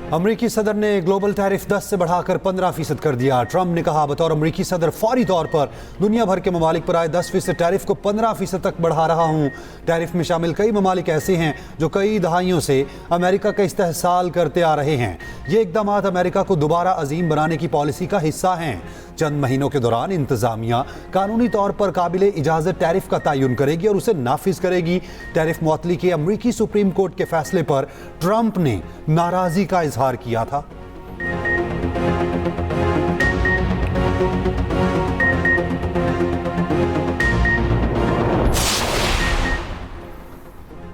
अमरीकी सदर ने ग्लोबल टैरिफ 10 से बढ़ाकर 15% कर दिया। ट्रंप ने कहा, बतौर अमरीकी सदर फौरी तौर पर दुनिया भर के ममालिक पर आए 10% टैरिफ को 15% तक बढ़ा रहा हूं। टैरिफ में शामिल कई ममालिक ऐसे हैं जो कई दहाइयों से अमेरिका का इस्तेहसाल करते आ रहे हैं। ये इकदाम अमेरिका को दोबारा अजीम बनाने की पॉलिसी का हिस्सा हैं। चंद महीनों के दौरान इंतजामिया कानूनी तौर पर काबिले इजाजत टैरिफ का तयन करेगी और उसे नाफिज करेगी। टैरिफ मुअत्तली के अमरीकी सुप्रीम कोर्ट के फैसले पर ट्रंप ने नाराजगी का इजहार किया था।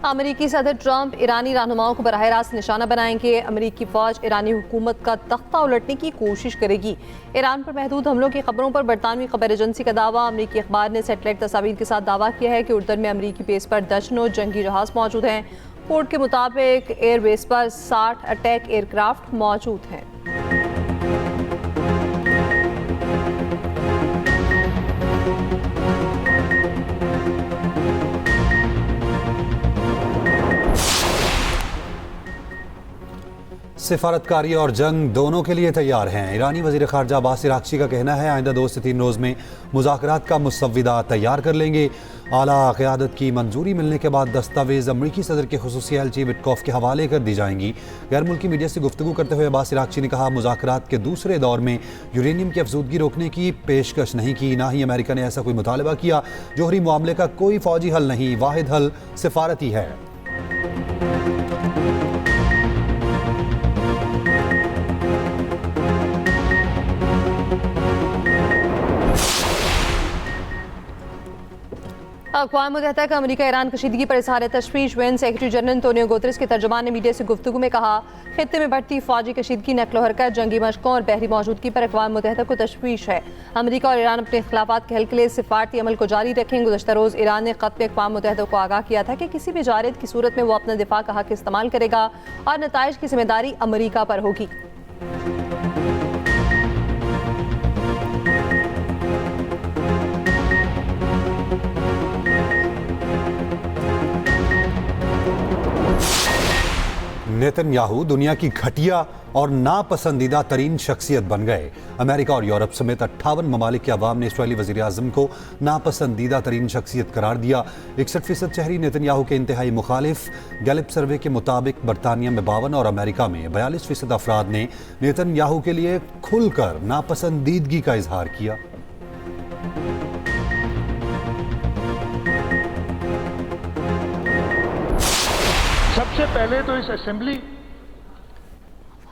अमेरिकी सदर ट्रंप ईरानी रहनुमाओं को बराह रास्त निशाना बनाएंगे। अमेरिकी फौज ईरानी हुकूमत का तख्ता उलटने की कोशिश करेगी। ईरान पर महदूद हमलों की खबरों पर बरतानवी खबर एजेंसी का दावा। अमेरिकी अखबार ने सैटेलाइट तस्वीर के साथ दावा किया है कि उर्दन में अमेरिकी बेस पर दर्जनों जंगी जहाज मौजूद हैं। पोर्ट के मुताबिक एयरबेस पर 60 अटैक एयरक्राफ्ट मौजूद हैं। सिफारतकारी और जंग दोनों के लिए तैयार हैं। ईरानी वज़ीर ख़ारजा अब्बास इराक़ची का कहना है, आइंदा 2 से 3 रोज़ में मुज़ाकरात का मुसव्विदा तैयार कर लेंगे। आला क़यादत की मंजूरी मिलने के बाद दस्तावेज़ अमरीकी सदर के खुसूसी एलची विटकॉफ के हवाले कर दी जाएंगी। गैर मुल्की मीडिया से गुफ्तगू करते हुए अब्बास इराक़ची ने कहा, मुज़ाकरात के दूसरे दौर में यूरेनियम की अफजूदगी रोकने की पेशकश नहीं की, ना ही अमेरिका ने ऐसा कोई मुतालबा किया। जोहरी मामले का कोई फ़ौजी हल नहीं, वाहिद हल सिफारती है। अक़वाम मुत्तहिदा का अमरीका ईरान कशीदगी पर इज़हार तशवीश। UN secretary general Antonio Guterres के तर्जुमान ने मीडिया से गुफ्तगू में कहा, खित्ते में बढ़ती फौजी कशीदगी, नक्लो हरकत, जंगी मशकों और बहरी मौजूदगी पर अक़वाम मुत्तहिदा को तशवीश है। अमरीका और ईरान अपने इख्तिलाफ़ात के हल के लिए सिफारती अमल को जारी रखें। गुज़श्ता रोज़ ईरान ने ख़त में अक़वाम मुत्तहिदा को आगाह किया था कि किसी भी जारिद की सूरत में वो अपना दिफा का हक इस्तेमाल करेगा और नताइज की जिम्मेदारी अमरीका पर होगी। नेतन्याहू दुनिया की घटिया और नापसंदीदा तरीन शख्सियत बन गए। अमेरिका और यूरोप समेत 58 ममालिक के अवाम ने इसराइली वज़ीर आज़म को नापसंदीदा तरीन शख्सियत करार दिया। 61% शहरी नेतन्याहू के इंतहाई मुखालिफ। गैलिप सर्वे के मुताबिक बरतानिया में 52 और अमेरिका में 42% अफराद ने नेतन्याहू के लिए खुलकर नापसंदीदगी का इजहार किया। सबसे पहले तो इस असेंबली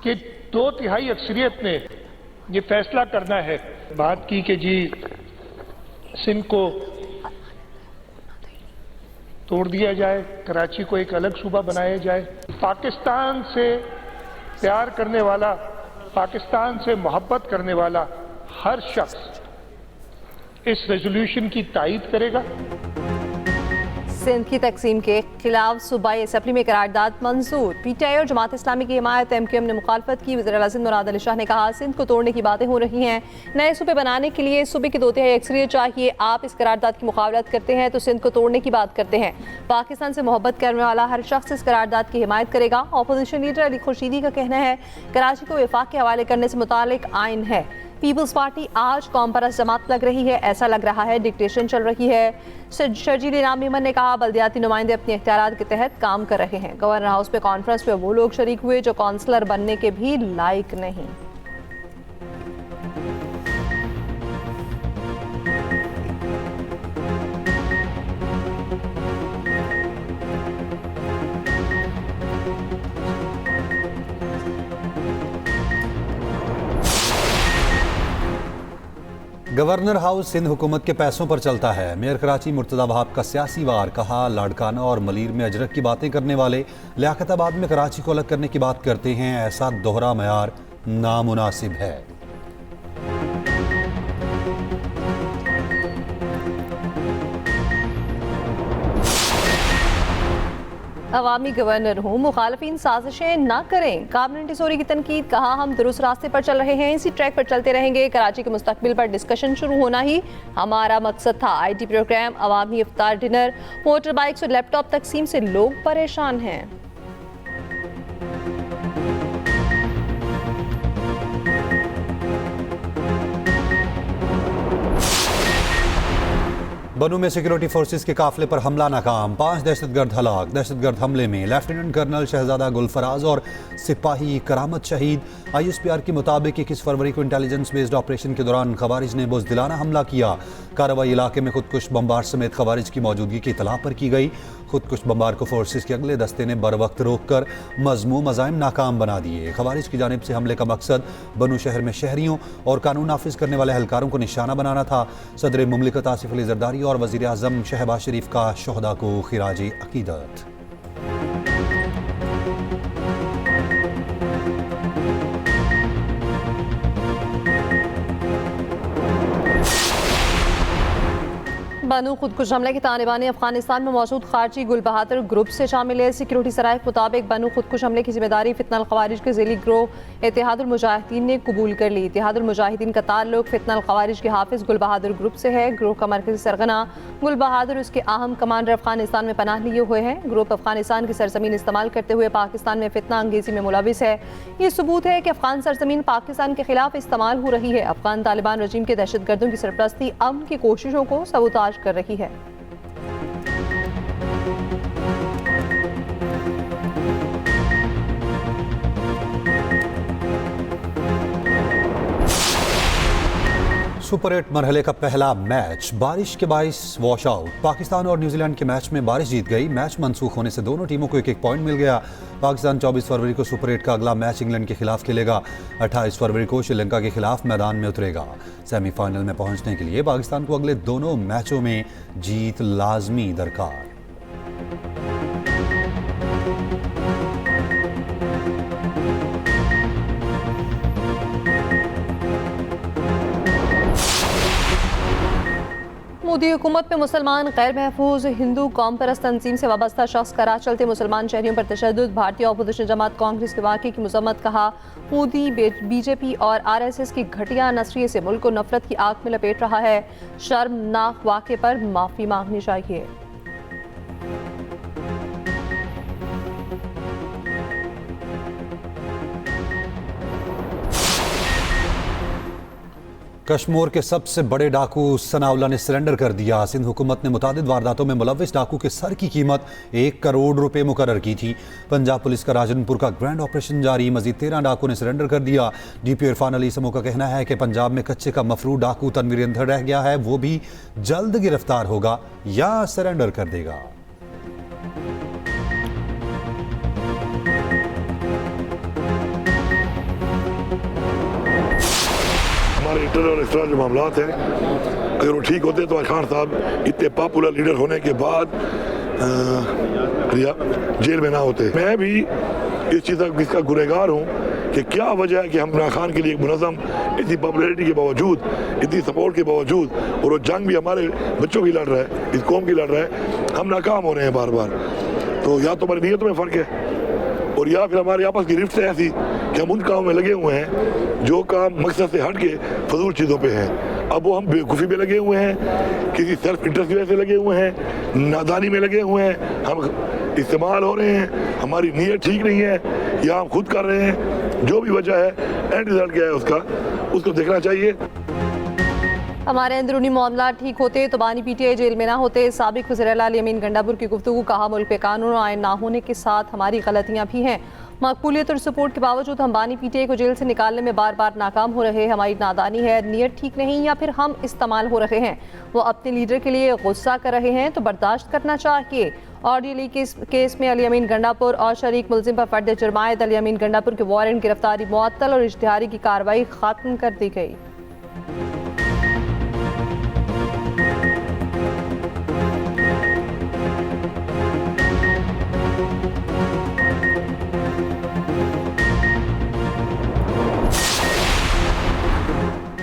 के 2/3 अक्सरियत ने ये फैसला करना है, बात की कि जी सिंध को तोड़ दिया जाए, कराची को एक अलग सूबा बनाया जाए। पाकिस्तान से प्यार करने वाला, पाकिस्तान से मोहब्बत करने वाला हर शख्स इस रेजोल्यूशन की तायीद करेगा। सिंध की तकसीम के खिलाफ सूबाई असम्बली में करारदाद मंजूर। पीटीआई और जमात इस्लामी की हिमायत। एमक्यूएम ने मुखालफत की। वज़ीर आज़म मुराद अली शाह ने कहा, सिंध को तोड़ने की बातें हो रही हैं। नए सूबे बनाने के लिए सूबे की 2/3 अक्सरियत चाहिए। आप इस करारदाद की मुखावलत करते हैं तो सिंध को तोड़ने की बात करते हैं। पाकिस्तान से मोहब्बत करने वाला हर शख्स इस करारदाद की हिमायत करेगा। अपोजिशन लीडर अली खुर्शीदी का कहना है, कराची को वफाक के हवाले करने से मुतालिक आइन है। पीपल्स पार्टी आज कौम परस्त जमात लग रही है, ऐसा लग रहा है डिक्टेशन चल रही है। शर्जील इनाम मेमन ने कहा, बल्दियाती नुमाइंदे अपने इख्तियारात के तहत काम कर रहे हैं। गवर्नर हाउस में कॉन्फ्रेंस में वो लोग शरीक हुए जो काउंसलर बनने के भी लायक नहीं। गवर्नर हाउस सिंध हुकूमत के पैसों पर चलता है। मेयर कराची मुर्तज़ा वहाब का सियासी वार। कहा, लाड़काना और मलीर में अजरक की बातें करने वाले लियाकताबाद में कराची को अलग करने की बात करते हैं। ऐसा दोहरा मयार नामुनासिब है। अवामी गवर्नर हूँ, मुखालफिन साजिशें ना करें। काबिनेट इंतज़ामी की तनकीद। कहा, हम दुरुस्त रास्ते पर चल रहे हैं, इसी ट्रैक पर चलते रहेंगे। कराची के मुस्तकबिल पर डिस्कशन शुरू होना ही हमारा मकसद था। IT प्रोग्राम, अवामी इफ्तार डिनर, मोटर बाइक्स और लैपटॉप तकसीम से लोग परेशान हैं। बनू में सिक्योरिटी फोर्सेस के काफिले पर हमला नाकाम, 5 दहशतगर्द हलाक। दहशतगर्द हमले में लेफ्टिनेंट कर्नल शहजादा गुलफराज और सिपाही करामत शहीद। ISPR के मुताबिक 21 फरवरी को इंटेलिजेंस बेस्ड ऑपरेशन के दौरान खवारिज ने बुज़दिलाना हमला किया। कार्रवाई इलाके में खुदकुश बम्बार समेत खवारिज की मौजूदगी की इतला पर की गई। खुदकुश बम्बार को फोर्सेस के अगले दस्ते ने बर वक्त रोककर मज़मूम अज़ाइम नाकाम बना दिए। खवारिज की जानिब से हमले का मकसद बनू शहर में शहरियों और कानून नाफिज करने वाले एहलकारों को निशाना बनाना था। सदर मुमलिकत आसिफ अली जरदारी और वज़ीर आज़म शहबाज शरीफ का शोहदा को खिराज अकीदत। बनू खुदकुश हमले के तालिबानी अफगानिस्तान में मौजूद खारजी गुल बहादुर ग्रुप से शामिल है। सिक्योरिटी सराय के मुताबिक बनू खुदकुश हमले की जिम्मेदारी फितनल खवारिज के ज़िली ग्रोह इत्तेहादुल मुजाहिदीन ने कबूल कर ली। इत्तेहादुल मुजाहिदीन का ताल्लुक फितनल खवारिज के हाफिज गुल बहादुर ग्रुप से है। ग्रोह का मरकजी सरगना गुल बहादुर उसके अहम कमांडर अफगानिस्तान में पनाह लिए हुए हैं। ग्रुप अफगानिस्तान की सरजमीन इस्तेमाल करते हुए पाकिस्तान में फितना अंगेजी में मुलविस है। ये सबूत है कि अफगान सरजमीन पाकिस्तान के खिलाफ इस्तेमाल हो रही है। अफगान तालिबान रजीम के दहशतगर्दों की सरपरस्ती अमन की कोशिशों को सबूताज कर रही है। सुपर 8 मरहले का पहला मैच बारिश के बाइस वॉश आउट। पाकिस्तान और न्यूजीलैंड के मैच में बारिश जीत गई। मैच मनसूख होने से दोनों टीमों को एक पॉइंट मिल गया। पाकिस्तान 24 फरवरी को सुपर 8 का अगला मैच इंग्लैंड के खिलाफ खेलेगा। 28 फरवरी को श्रीलंका के खिलाफ मैदान में उतरेगा। सेमीफाइनल में पहुंचने के लिए पाकिस्तान को अगले दोनों मैचों में जीत लाजमी दरकार। मोदी हुकूमत में मुसलमान गैर महफूज हिंदू कौम परस्त तंजीम से वाबस्ता शख्स का राह चलते मुसलमान शहरियों पर तशद्दुद। भारतीय अपोजिशन जमात कांग्रेस के वाक़े की मजम्मत। कहा, मोदी BJP और RSS की घटिया नस्रिये से मुल्क को नफरत की आग में लपेट रहा है। शर्मनाक वाक़े पर माफ़ी मांगनी चाहिए। कश्मीर के सबसे बड़े डाकू सनाउल्लाह ने सरेंडर कर दिया। सिंध हुकूमत ने मुतादिद वारदातों में मुलविस डाकू के सर की कीमत 1 करोड़ रुपए मुकर्रर की थी। पंजाब पुलिस का राजनपुर का ग्रैंड ऑपरेशन जारी। मजीद 13 डाकू ने सरेंडर कर दिया। DPO इरफान अली समो का कहना है कि पंजाब में कच्चे का मफरू डाकू तनवीर अंधर रह गया है। वो भी जल्द गिरफ्तार होगा या सरेंडर कर देगा। हमारे इंटरनल और एक्सटर्नल जो मामलात हैं, अगर वो ठीक होते तो खान साहब इतने पॉपुलर लीडर होने के बाद जेल में ना होते। मैं भी इस चीज़ का इसका गुनहगार हूँ कि क्या वजह है कि हम इमरान खान के लिए एक मुनज़्ज़म इतनी पॉपुलैरिटी के बावजूद, इतनी सपोर्ट के बावजूद, और वो जंग भी हमारे बच्चों की लड़ रहा है, इस कौम की लड़ रहा है, हम नाकाम हो रहे हैं बार बार। तो या तो हमारी नीयतों में फ़र्क है और या फिर हमारे आपस की रिफ्ट है ऐसी कि हम उन कामों में लगे हुए हैं जो काम मकसद से हट के फजूल चीज़ों पे हैं। अब वो हम बेवकूफ़ी में लगे हुए हैं, किसी सेल्फ इंटरेस्ट की वजह से लगे हुए हैं, नादानी में लगे हुए हैं, हम इस्तेमाल हो रहे हैं, हमारी नीयत ठीक नहीं है या हम खुद कर रहे हैं। जो भी वजह है, एंड रिजल्ट क्या है उसको देखना चाहिए। हमारे अंदरूनी मामला ठीक होते तो बानी PTI जेल में ना होते। साबिक वज़ीर आला अली अमीन गंडापुर की गुफ्तगू। कहा, मुल्क पे कानून आयन ना होने के साथ हमारी गलतियां भी हैं। मकबूलियत और सपोर्ट के बावजूद हम बानी PTI को जेल से निकालने में बार बार नाकाम हो रहे हैं। हमारी नादानी है, नीयत ठीक नहीं, या फिर हम इस्तेमाल हो रहे हैं। वो अपने लीडर के लिए गुस्सा कर रहे हैं तो बर्दाश्त करना चाहिए। ऑडियो लीक केस में अली अमीन गंडापुर और शरीक मुलजिम पर फर्द जुर्मायत अली अमीन गंडापुर के वारंट गिरफ्तारी मुअत्तल और इश्तिहारी की कार्रवाई खत्म कर दी गई।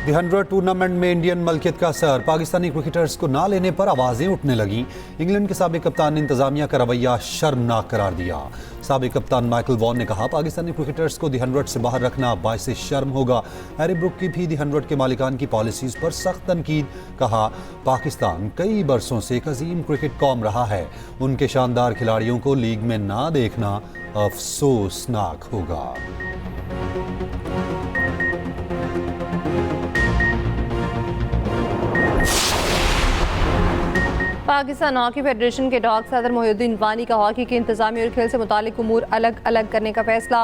दी 100 टूर्नामेंट में इंडियन मलकियत का असर। पाकिस्तानी क्रिकेटर्स को ना लेने पर आवाजें उठने लगी। इंग्लैंड के साबिक कप्तान ने इंतजामिया का रवैया शर्मनाक करार दिया। साबिक कप्तान माइकल वॉन ने कहा, पाकिस्तानी क्रिकेटर्स को दी 100 से बाहर रखना बाइसे शर्म होगा। हैरी ब्रुक की भी दी 100 के मालिकान की पॉलिसीज पर सख्त तनकीद। कहा, पाकिस्तान कई बरसों से एक अजीम क्रिकेट कौम रहा है। उनके शानदार खिलाड़ियों को लीग में ना देखना अफसोसनाक होगा। पाकिस्तान हॉकी फेडरेशन के डॉग सदर मोहिउद्दीन वानी का हॉकी के इंतजामी और खेल से मुतालिक उमूर अलग अलग करने का फैसला।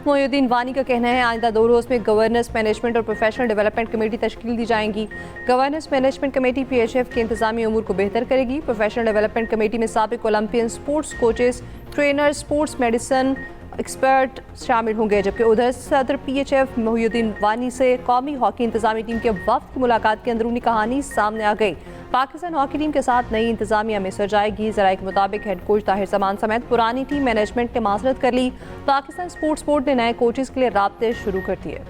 मोहिउद्दीन वानी का कहना है आइंदा 2 रोज़ में गवर्नेंस, मैनेजमेंट और प्रोफेशनल डेवलपमेंट कमेटी तश्कील दी जाएंगी। गवर्नेंस मैनेजमेंट कमेटी PHF के इंतजामी उमूर को बेहतर करेगी। प्रोफेशनल डेवलपमेंट कमेटी में साबिक Olympian, sports coaches, trainer, sports medicine expert शामिल होंगे। जबकि उधर सदर PHF मोहिउद्दीन वानी से कौमी हॉकी इंतजामी टीम के वफ्द की मुलाकात की अंदरूनी कहानी सामने आ गई। पाकिस्तान हॉकी टीम के साथ नई इंतजामिया मिस्र जाएगी। ज़राए के मुताबिक हेड कोच ताहिर जमान समेत पुरानी टीम मैनेजमेंट ने माजरत कर ली। पाकिस्तान स्पोर्ट्स बोर्ड ने नए कोचेस के लिए राब्ते शुरू कर दिए।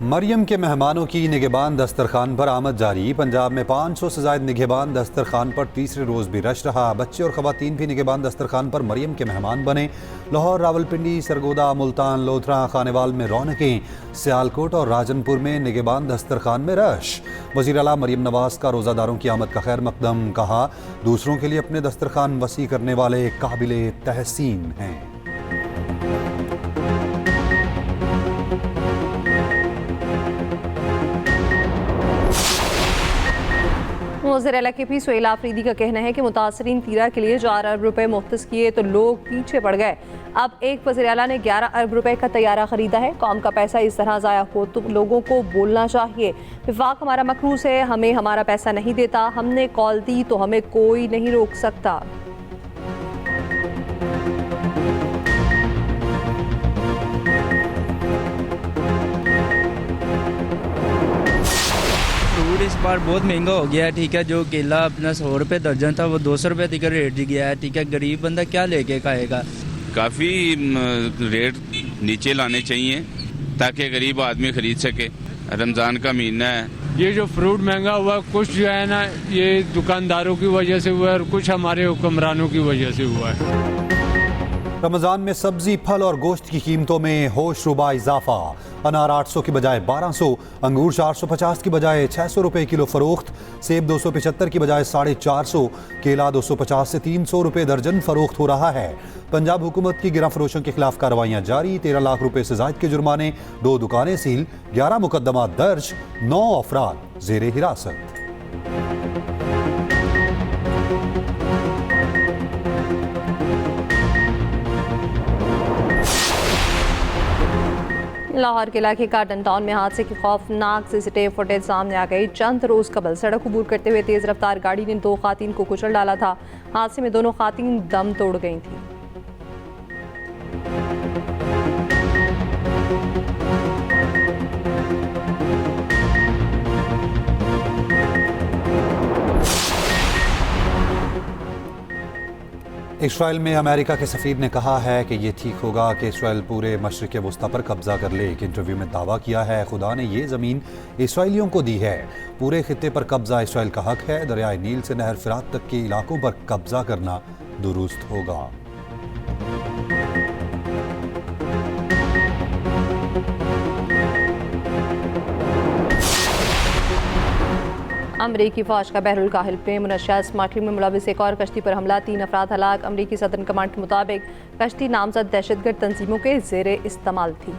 मरियम के मेहमानों की निगहबान दस्तरखान पर आमद जारी। पंजाब में 500 से ज़ायद निगहबान दस्तरखान पर तीसरे रोज़ भी रश रहा। बच्चे और ख़वातीन भी निगहबान दस्तरखान पर मरियम के मेहमान बने। लाहौर, रावलपिंडी, सरगोदा, मुल्तान, लोथरा, खानेवाल में रौनकें। सियालकोट और राजनपुर में निगहबान दस्तरखान में रश। वज़ीर आला मरियम नवाज का रोज़ादारों की आमद का खैर मकदम। कहा, दूसरों के लिए अपने दस्तरखान वसी करने वाले काबिले तहसीन हैं। वज़ीर आला KP सुहेल आफरीदी का कहना है कि मुतासरीन तीरा के लिए 4 अरब रुपए मुख्तस किए तो लोग पीछे पड़ गए। अब एक वज़ीर आला ने 11 अरब रुपए का तैयारा खरीदा है। कौम का पैसा इस तरह ज़ाया हो तो लोगों को बोलना चाहिए। विफाक हमारा मकरूज है, हमें हमारा पैसा नहीं देता। हमने कॉल दी तो हमें कोई नहीं रोक सकता। इस बार बहुत महंगा हो गया है। ठीक है, जो केला अपना 100 रुपये दर्जन था वो 200 रुपये तक रेट गया है। ठीक है, गरीब बंदा क्या लेके खाएगा। काफ़ी रेट नीचे लाने चाहिए ताकि गरीब आदमी खरीद सके। रमज़ान का महीना है। ये जो फ्रूट महंगा हुआ कुछ जो है ना ये दुकानदारों की वजह से हुआ है और कुछ हमारे हुक्मरानों की वजह से हुआ है। रमज़ान में सब्जी, फल और गोश्त की कीमतों में होशरुबा इजाफा। अनार 800 की बजाय 1200, अंगूर 450 की बजाय 600 रुपए किलो फरोख्त, सेब 275 की बजाय 450, केला 250 से 300 रुपए दर्जन फरोख्त हो रहा है। पंजाब हुकूमत की गिरफ्त फरोशों के खिलाफ कार्रवाइयां जारी। 13 लाख रुपए से जायद के जुर्माने, 2 दुकानें सील, 11 मुकदमा दर्ज, 9 अफराद जेरे हिरासत। लाहौर के इलाके गार्डन टाउन में हादसे की खौफनाक CCTV फुटेज सामने आ गई। चंद रोज कबल सड़क अबूर करते हुए तेज रफ्तार गाड़ी ने 2 खातीन को कुचल डाला था। हादसे में दोनों खातीन दम तोड़ गई थी। इसराइल में अमेरिका के सफ़ीर ने कहा है कि ये ठीक होगा कि इसराइल पूरे मशरिक़ वस्ता पर कब्जा कर ले। एक इंटरव्यू में दावा किया है खुदा ने ये ज़मीन इसराइलियों को दी है। पूरे खित्ते पर कब्जा इसराइल का हक है। दरियाए नील से नहर फ़िरात तक के इलाकों पर कब्जा करना दुरुस्त होगा। अमरीकी फौज का बहरुल काहिल में मुनश्शा स्मगलिंग में मुलविस एक और कश्ती पर हमला, 3 अफराद हलाक। अमरीकी सदर्न कमांड के मुताबिक कश्ती नामजद दहशतगर्द तंजीमों के ज़ेरे इस्तेमाल थी।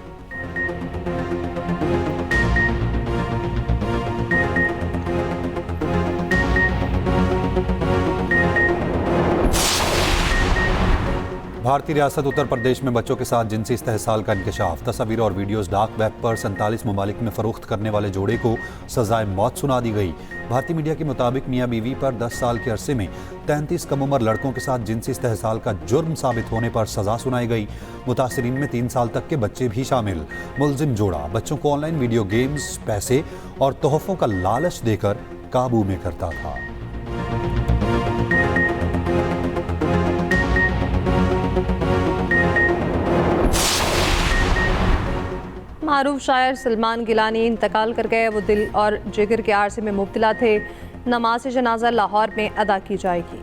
भारतीय रियासत उत्तर प्रदेश में बच्चों के साथ जिनसी इस्तेहसाल का इंकशाफ। तस्वीर और वीडियोस डार्क वेब पर 47 ममालिक में फरोख्त करने वाले जोड़े को सजाए मौत सुना दी गई। भारतीय मीडिया के मुताबिक मियाँ बीवी पर 10 साल के अरसे में 33 कम उम्र लड़कों के साथ जिनसी इस्तेहसाल का जुर्म साबित होने पर सजा सुनाई गई। मुतासरीन में 3 साल तक के बच्चे भी शामिल। मुलजिम जोड़ा बच्चों को ऑनलाइन वीडियो गेम्स, पैसे और तोहफों का लालच देकर काबू में करता था। मारूफ शायर सलमान गिलानी इंतकाल कर गए। वो दिल और जिगर के आरसे में मुब्तला थे। नमाज जनाजा लाहौर में अदा की जाएगी।